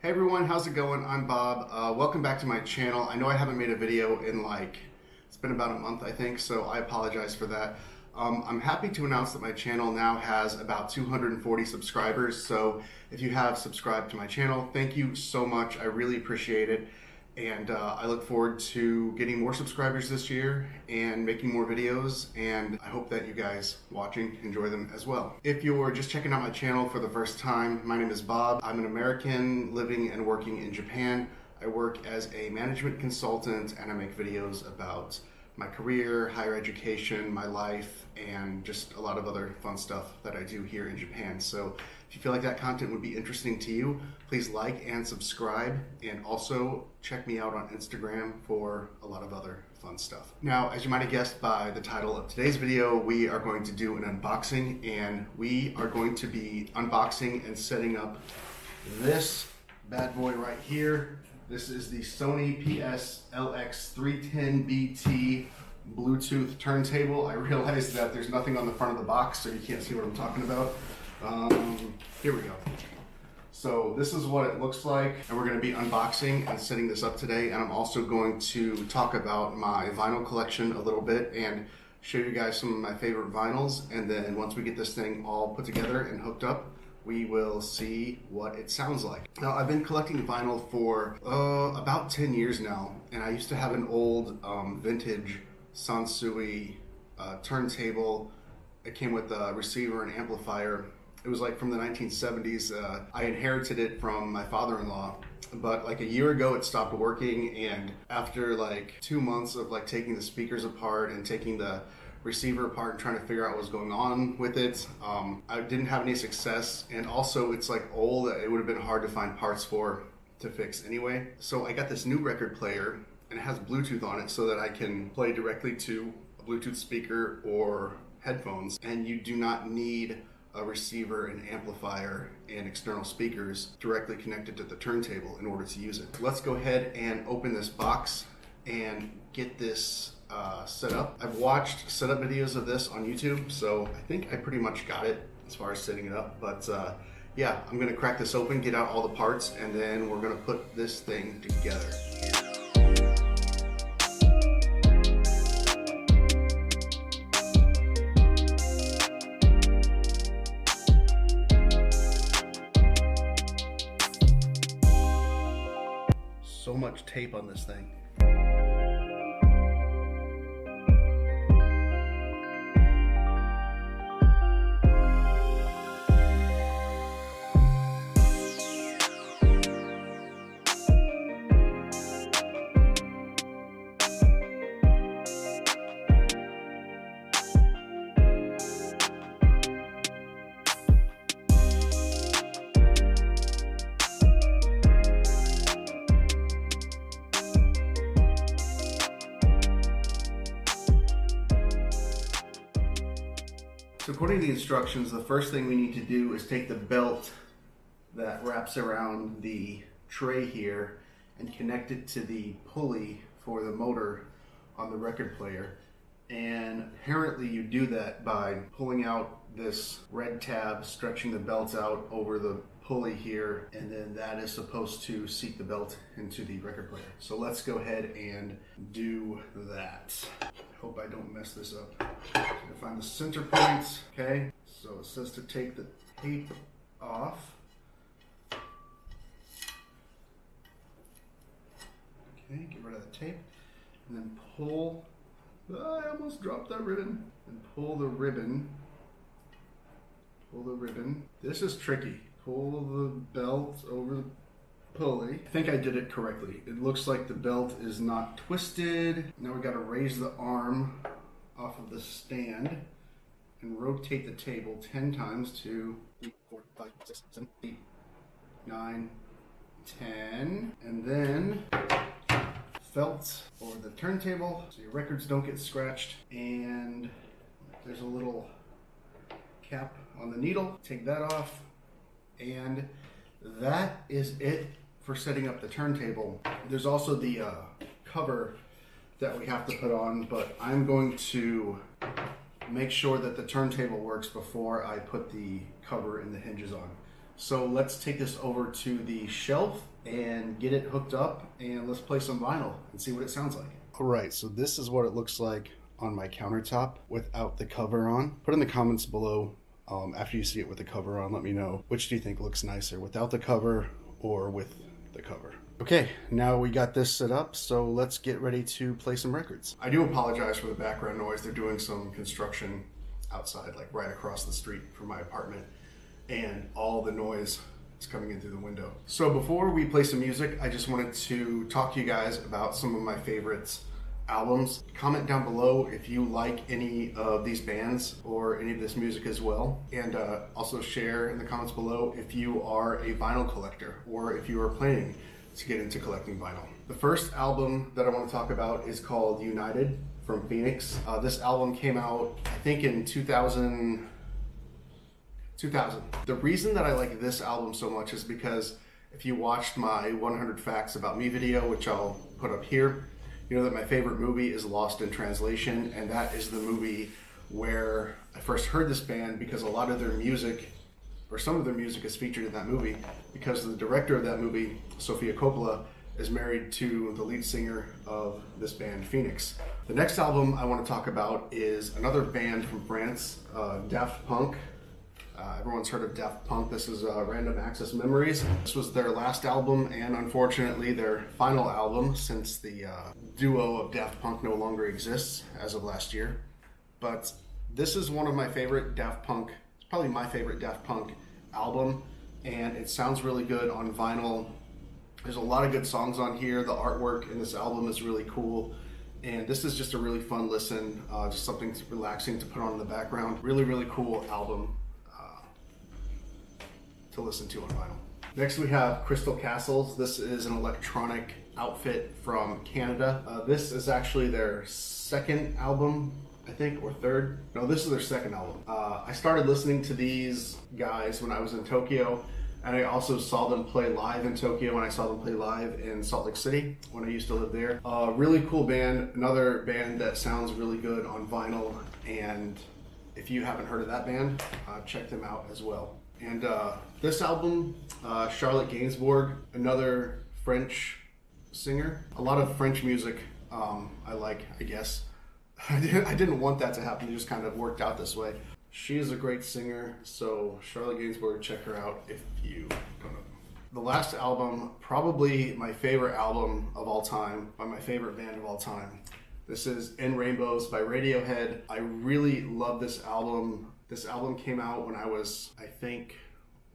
Hey everyone, how's it going? I'm Bob. Welcome back to my channel. I know I haven't made a video in it's been about a month I think, so I apologize for that. I'm happy to announce that my channel now has about 240 subscribers, so if you have subscribed to my channel, thank you so much. I really appreciate it. And I look forward to getting more subscribers this year and making more videos, and I hope that you guys watching enjoy them as well. If you're just checking out my channel for the first time, my name is Bob. I'm an American living and working in Japan. I work as a management consultant and I make videos about my career, higher education, my life, and just a lot of other fun stuff that I do here in Japan. So if you feel like that content would be interesting to you, please like and subscribe, and also check me out on Instagram for a lot of other fun stuff. Now, as you might have guessed by the title of today's video, we are going to do an unboxing, and we are going to be unboxing and setting up this bad boy right here. This is the Sony PSLX310BT Bluetooth turntable. I realized that there's nothing on the front of the box, so you can't see what I'm talking about. Here we go. So this is what it looks like, and we're going to be unboxing and setting this up today. And I'm also going to talk about my vinyl collection a little bit and show you guys some of my favorite vinyls. And then once we get this thing all put together and hooked up, we will see what it sounds like. Now, I've been collecting vinyl for about 10 years now, and I used to have an old vintage Sansui turntable. It came with a receiver and amplifier. It was like from the 1970s. I inherited it from my father-in-law, but like a year ago it stopped working, and after like 2 months of like taking the speakers apart and taking the receiver apart and trying to figure out what was going on with it, I didn't have any success, and also it's like old. It would have been hard to find parts for to fix anyway. So I got this new record player, and it has Bluetooth on it so that I can play directly to a Bluetooth speaker or headphones, and you do not need a receiver, an amplifier, and external speakers directly connected to the turntable in order to use it. Let's go ahead and open this box and get this set up. I've watched setup videos of this on YouTube, so I think I pretty much got it as far as setting it up. But yeah, I'm gonna crack this open, get out all the parts, and then we're gonna put this thing together. So much tape on this thing. So according to the instructions, the first thing we need to do is take the belt that wraps around the tray here and connect it to the pulley for the motor on the record player. And apparently you do that by pulling out this red tab, stretching the belt out over the pulley here, and then that is supposed to seat the belt into the record player. So let's go ahead and do that. Hope I don't mess this up. So I'm gonna find the center points. Okay, so it says to take the tape off. Okay, get rid of the tape, and then pull. I almost dropped that ribbon. And pull the ribbon. Pull the ribbon. This is tricky. Pull the belt over the pulley. I think I did it correctly. It looks like the belt is not twisted. Now we got to raise the arm off of the stand and rotate the table 10 times to 3, 4, 5, 6, 7, 8, 9, 10, and then felt for the turntable so your records don't get scratched, and there's a little cap on the needle. Take that off, and that is it for setting up the turntable. There's also the cover that we have to put on, but I'm going to make sure that the turntable works before I put the cover and the hinges on. So let's take this over to the shelf and get it hooked up, and let's play some vinyl and see what it sounds like. All right, so this is what it looks like on my countertop without the cover on. Put in the comments below after you see it with the cover on, let me know which do you think looks nicer, without the cover or with the cover. Okay, now we got this set up, so let's get ready to play some records. I do apologize for the background noise. They're doing some construction outside, like right across the street from my apartment, and all the noise is coming in through the window. So before we play some music, I just wanted to talk to you guys about some of my favorites albums. Comment down below if you like any of these bands or any of this music as well, and also share in the comments below if you are a vinyl collector or if you are planning to get into collecting vinyl. The first album that I want to talk about is called United from Phoenix. This album came out, I think, in 2000. The reason that I like this album so much is because if you watched my 100 Facts About Me video, which I'll put up here, you know that my favorite movie is Lost in Translation, and that is the movie where I first heard this band because a lot of their music, or some of their music, is featured in that movie because the director of that movie, Sofia Coppola, is married to the lead singer of this band, Phoenix. The next album I want to talk about is another band from France, Daft Punk. Everyone's heard of Daft Punk. This is Random Access Memories. This was their last album and unfortunately their final album, since the duo of Daft Punk no longer exists as of last year. But this is one of my favorite Daft Punk, it's probably my favorite Daft Punk album, and it sounds really good on vinyl. There's a lot of good songs on here. The artwork in this album is really cool. And this is just a really fun listen, just something relaxing to put on in the background. Really, really cool album to listen to on vinyl. Next we have Crystal Castles. This is an electronic outfit from Canada. This is actually their second album, I think, or third. No, this is their second album. I started listening to these guys when I was in Tokyo, and I also saw them play live in Tokyo when I saw them play live in Salt Lake City when I used to live there. Really cool band, another band that sounds really good on vinyl, and if you haven't heard of that band, check them out as well. And this album, Charlotte Gainsbourg, another French singer. A lot of French music I like, I guess. I didn't want that to happen, it just kind of worked out this way. She is a great singer, so Charlotte Gainsbourg, check her out if you don't know. The last album, probably my favorite album of all time, by my favorite band of all time. This is In Rainbows by Radiohead. I really love this album. This album came out when I was, I think,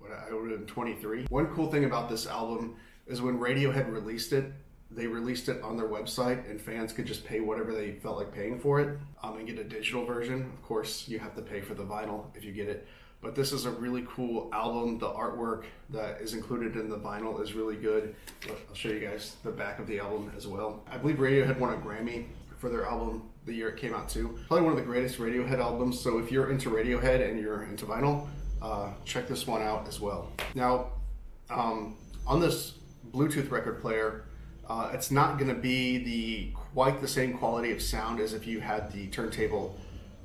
I would have been 23. One cool thing about this album is when Radiohead released it, they released it on their website and fans could just pay whatever they felt like paying for it and get a digital version. Of course, you have to pay for the vinyl if you get it. But this is a really cool album. The artwork that is included in the vinyl is really good. I'll show you guys the back of the album as well. I believe Radiohead won a Grammy for their album the year it came out too. Probably one of the greatest Radiohead albums, so if you're into Radiohead and you're into vinyl, check this one out as well. Now, on this Bluetooth record player, it's not going to be quite the same quality of sound as if you had the turntable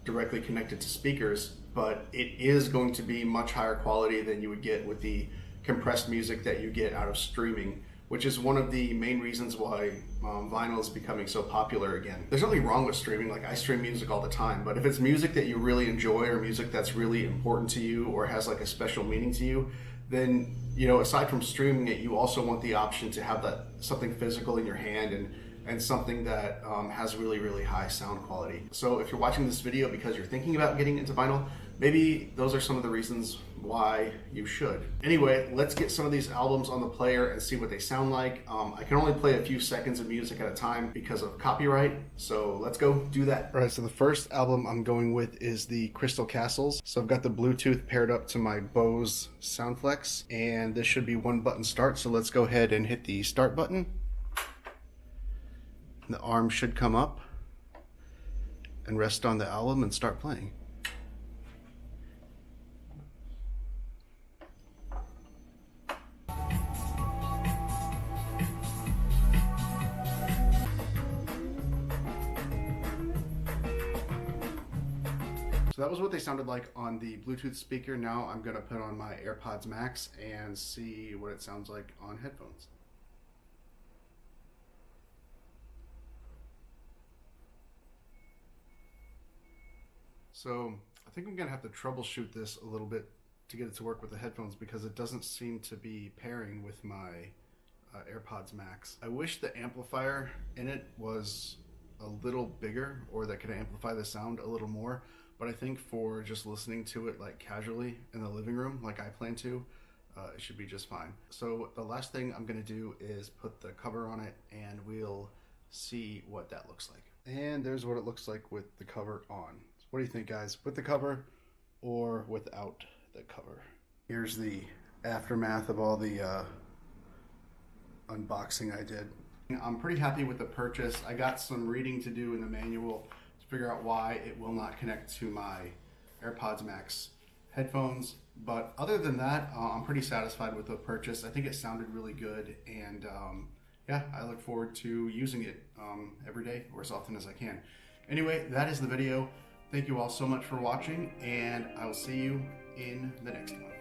directly connected to speakers, but it is going to be much higher quality than you would get with the compressed music that you get out of streaming, which is one of the main reasons why vinyl is becoming so popular again. There's nothing wrong with streaming, like I stream music all the time, but if it's music that you really enjoy or music that's really important to you or has like a special meaning to you, then, you know, aside from streaming it, you also want the option to have that something physical in your hand and something that has really, really high sound quality. So if you're watching this video because you're thinking about getting into vinyl, maybe those are some of the reasons why you should. Anyway, let's get some of these albums on the player and see what they sound like. I can only play a few seconds of music at a time because of copyright, so let's go do that. All right, so the first album I'm going with is the Crystal Castles. So I've got the Bluetooth paired up to my Bose Soundflex, and this should be one button start, so let's go ahead and hit the start button. The arm should come up and rest on the album and start playing. So that was what they sounded like on the Bluetooth speaker. Now I'm gonna put on my AirPods Max and see what it sounds like on headphones. So I think I'm gonna have to troubleshoot this a little bit to get it to work with the headphones because it doesn't seem to be pairing with my AirPods Max. I wish the amplifier in it was a little bigger or that could amplify the sound a little more, but I think for just listening to it like casually in the living room like I plan to, it should be just fine. So the last thing I'm gonna do is put the cover on it and we'll see what that looks like. And there's what it looks like with the cover on. So what do you think, guys? With the cover or without the cover? Here's the aftermath of all the unboxing I did. I'm pretty happy with the purchase. I got some reading to do in the manual to figure out why it will not connect to my AirPods Max headphones, but other than that, I'm pretty satisfied with the purchase. I think it sounded really good, and yeah, I look forward to using it every day or as often as I can. Anyway, that is the video. Thank you all so much for watching, and I will see you in the next one.